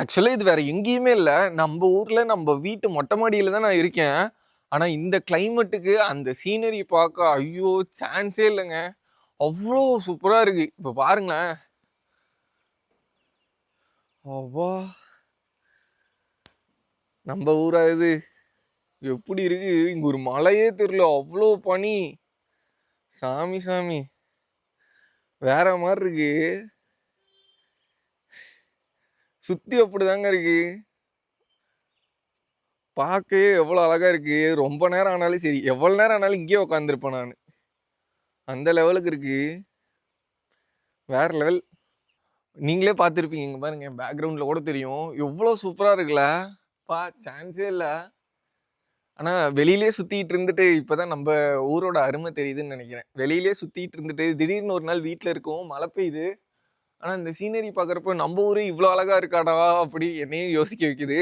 ஆக்சுவலா இது வேற எங்கேயுமே இல்ல. நம்ப ஊர்ல நம்ப வீட்டு மொட்டை மாடியில தான் நான் இருக்கேன். ஆனா இந்த கிளைமேட்டுக்கு அந்த சீனரி பார்க்க ஐயோ! சான்ஸே இல்லங்க. அவ்ளோ சூப்பரா இருக்கு. இப்ப பாருங்களேன். அப்பா! நம்ப ஊரா இது? எப்படி இருக்கு? இங்க ஒரு மழையே தெரியல. அவ்ளோ பனி. சாமி சாமி. வேற மாரி இருக்கு. சுத்தி அப்படிதாங்க இருக்கு. பார்க்கவே எவ்வளோ அழகா இருக்கு. ரொம்ப நேரம் ஆனாலும் சரி, எவ்வளோ நேரம் ஆனாலும் இங்கேயே உட்காந்துருப்பேன் நானு. அந்த லெவலுக்கு இருக்கு. வேற லெவல். நீங்களே பார்த்துருப்பீங்க. இங்க பாருங்க பேக்கிரவுண்ட்ல கூட தெரியும். எவ்வளோ சூப்பரா இருக்குல்ல. சான்ஸே இல்ல. ஆனா வெளியிலேயே சுத்திட்டு இருந்துட்டு இப்பதான் நம்ம ஊரோட அருமை தெரியுதுன்னு நினைக்கிறேன். வெளியிலேயே சுத்திட்டு இருந்துட்டு திடீர்னு ஒரு நாள் வீட்ல இருக்கோம். மழை பெய்யுது. ஆனா இந்த சீனரி பார்க்கறப்போ நம்ம ஊரே இவ்வளோ அழகா இருக்காடா அப்படி என்னையும் யோசிக்க வைக்குது.